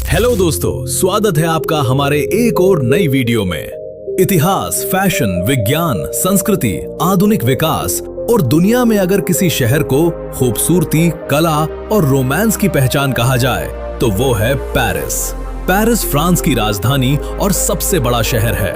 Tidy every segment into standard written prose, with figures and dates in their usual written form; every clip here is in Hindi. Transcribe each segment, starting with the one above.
हेलो दोस्तों, स्वागत है आपका हमारे एक और नई वीडियो में। इतिहास, फैशन, विज्ञान, संस्कृति, आधुनिक विकास और दुनिया में अगर किसी शहर को खूबसूरती, कला और रोमांस की पहचान कहा जाए तो वो है पेरिस। पेरिस फ्रांस की राजधानी और सबसे बड़ा शहर है।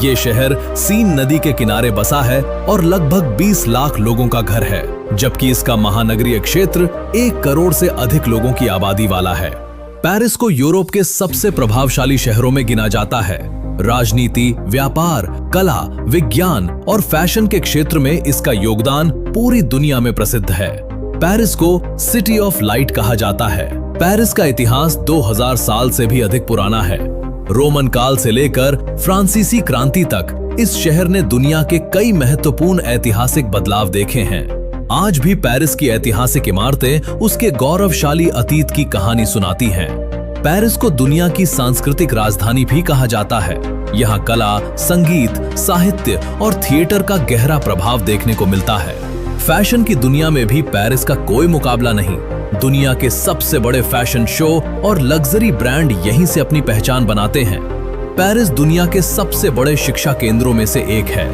ये शहर सीन नदी के किनारे बसा है और लगभग 20 लाख लोगों का घर है, जबकि इसका महानगरीय क्षेत्र 1 करोड़ से अधिक लोगों की आबादी वाला है। पेरिस को यूरोप के सबसे प्रभावशाली शहरों में गिना जाता है। राजनीति, व्यापार, कला, विज्ञान और फैशन के क्षेत्र में इसका योगदान पूरी दुनिया में प्रसिद्ध है। पेरिस को सिटी ऑफ लाइट कहा जाता है। पेरिस का इतिहास 2000 साल से भी अधिक पुराना है। रोमन काल से लेकर फ्रांसीसी क्रांति तक इस शहर ने दुनिया के कई महत्वपूर्ण ऐतिहासिक बदलाव देखे हैं। आज भी पेरिस की ऐतिहासिक इमारतें उसके गौरवशाली अतीत की कहानी सुनाती हैं। पेरिस को दुनिया की सांस्कृतिक राजधानी भी कहा जाता है। यहाँ कला, संगीत, साहित्य और थिएटर का गहरा प्रभाव देखने को मिलता है। फैशन की दुनिया में भी पेरिस का कोई मुकाबला नहीं। दुनिया के सबसे बड़े फैशन शो और लग्जरी ब्रांड यहीं से अपनी पहचान बनाते हैं। पेरिस दुनिया के सबसे बड़े शिक्षा केंद्रों में से एक है।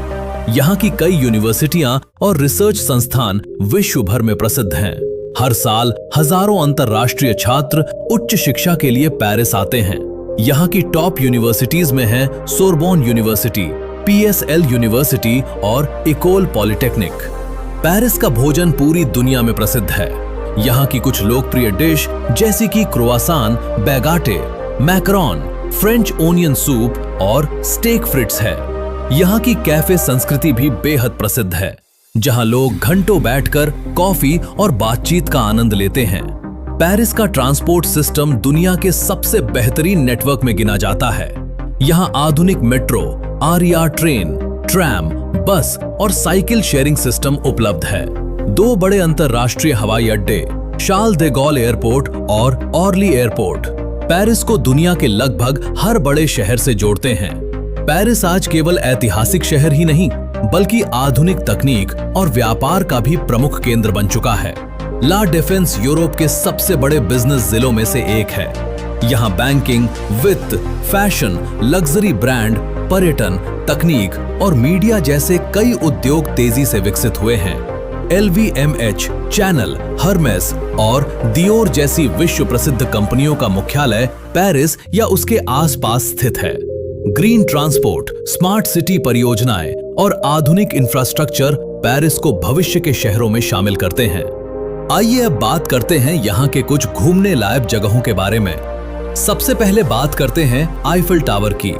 यहाँ की कई यूनिवर्सिटियां और रिसर्च संस्थान विश्व भर में प्रसिद्ध हैं। हर साल हजारों अंतर्राष्ट्रीय छात्र उच्च शिक्षा के लिए पेरिस आते हैं। यहाँ की टॉप यूनिवर्सिटीज में हैं सोरबोन यूनिवर्सिटी, PSL यूनिवर्सिटी और इकोल पॉलिटेक्निक। पेरिस का भोजन पूरी दुनिया में प्रसिद्ध है। यहाँ की कुछ लोकप्रिय डिश जैसी कि क्रोआसान, बैगाटे, मैकरॉन, फ्रेंच ओनियन सूप और स्टेक फ्रिट्स है। यहाँ की कैफे संस्कृति भी बेहद प्रसिद्ध है, जहाँ लोग घंटों बैठकर कॉफी और बातचीत का आनंद लेते हैं। पेरिस का ट्रांसपोर्ट सिस्टम दुनिया के सबसे बेहतरीन नेटवर्क में गिना जाता है। यहाँ आधुनिक मेट्रो, आरिया ट्रेन, ट्रैम, बस और साइकिल शेयरिंग सिस्टम उपलब्ध है। 2 बड़े अंतर्राष्ट्रीय हवाई अड्डे, शार्ल दे गॉल एयरपोर्ट और ऑर्ली एयरपोर्ट, पेरिस को दुनिया के लगभग हर बड़े शहर से जोड़ते हैं। पेरिस आज केवल ऐतिहासिक शहर ही नहीं, बल्कि आधुनिक तकनीक और व्यापार का भी प्रमुख केंद्र बन चुका है। ला डिफेंस यूरोप के सबसे बड़े बिजनेस जिलों में से एक है। यहाँ बैंकिंग, वित्त, फैशन, लग्जरी ब्रांड, पर्यटन, तकनीक और मीडिया जैसे कई उद्योग तेजी से विकसित हुए हैं। LVMH, चैनल, हर्मेस और दियोर जैसी विश्व प्रसिद्ध कंपनियों का मुख्यालय पेरिस या उसके आसपास स्थित है। ग्रीन ट्रांसपोर्ट, स्मार्ट सिटी परियोजनाएं और आधुनिक इंफ्रास्ट्रक्चर पेरिस को भविष्य के शहरों में शामिल करते हैं। आइए अब बात करते हैं यहाँ के कुछ घूमने लायक जगहों के बारे में। सबसे पहले बात करते हैं आईफल टावर की।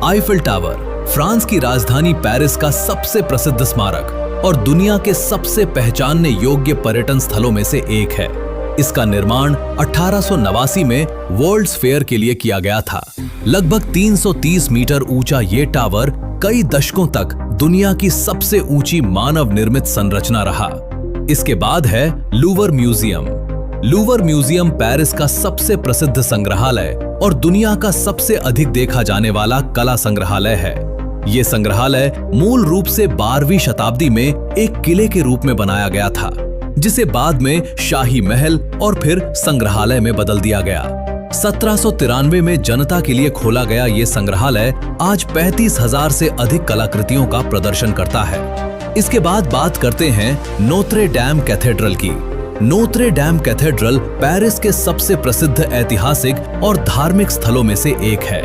आईफल टावर फ्रांस की राजधानी पेरिस का सबसे प्रसिद्ध स्मारक और दुनिया के सबसे पहचानने योग्य पर्यटन स्थलों में से एक है। इसका निर्माण 1889 में वर्ल्ड्स फेयर के लिए किया गया था। लगभग 330 मीटर ऊंचा ये टावर कई दशकों तक दुनिया की सबसे ऊंची मानव निर्मित संरचना रहा। इसके बाद है Louvre museum. Louvre museum Paris का सबसे प्रसिद्ध संग्रहालय और दुनिया का सबसे अधिक देखा जाने वाला कला संग्रहालय है। ये संग्रहालय मूल रूप से 12वीं शताब्दी में एक किले के रूप में बनाया गया था, जिसे बाद में शाही महल और फिर संग्रहालय में बदल दिया गया। 1793 में जनता के लिए खोला गया ये संग्रहालय आज 35,000 से अधिक कलाकृतियों का प्रदर्शन करता है। इसके बाद बात करते हैं नोत्रे डैम कैथेड्रल की। नोत्रे डैम कैथेड्रल पेरिस के सबसे प्रसिद्ध ऐतिहासिक और धार्मिक स्थलों में से एक है।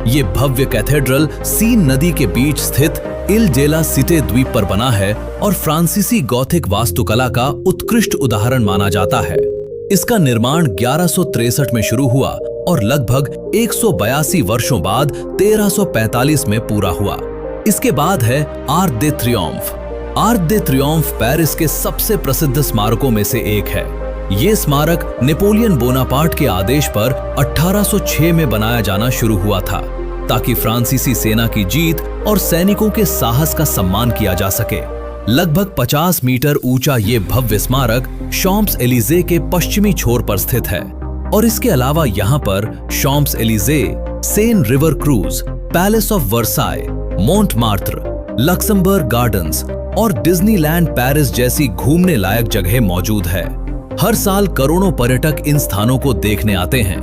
ये भव्य कैथेड्रल सीन नदी के बीच स्थित इल डेला सिटे द्वीप पर बना है और फ्रांसीसी गॉथिक वास्तुकला का उत्कृष्ट उदाहरण माना जाता है। इसका निर्माण 1163 में शुरू हुआ और लगभग 182 वर्षों बाद 1345 में पूरा हुआ। इसके बाद है आर्क दे ट्रियोम्फ। आर्क दे ट्रियोम्फ पेरिस के सबसे प्रसिद्ध स्मारकों में से एक है। ये स्मारक नेपोलियन बोनापार्ट के आदेश पर 1806 में बनाया जाना शुरू हुआ था, ताकि फ्रांसीसी सेना की जीत और सैनिकों के साहस का सम्मान किया जा सके। लगभग 50 मीटर ऊंचा ये भव्य स्मारक शॉम्प्स एलिजे के पश्चिमी छोर पर स्थित है और इसके अलावा यहाँ पर Champs Elysees, Seine river cruise, palace of Versailles, Montmartre, Luxembourg gardens और डिज्नीलैंड पेरिस जैसी घूमने लायक जगह मौजूद है। हर साल करोड़ों पर्यटक इन स्थानों को देखने आते हैं।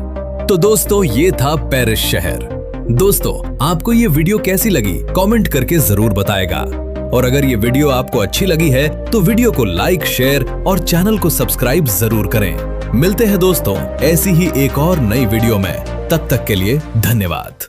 तो दोस्तों ये था पेरिस शहर। दोस्तों आपको ये वीडियो कैसी लगी कमेंट करके जरूर बताएगा। और अगर ये वीडियो आपको अच्छी लगी है तो वीडियो को लाइक, शेयर और चैनल को सब्सक्राइब जरूर करें। मिलते हैं दोस्तों ऐसी ही एक और नई वीडियो में। तब तक के लिए धन्यवाद।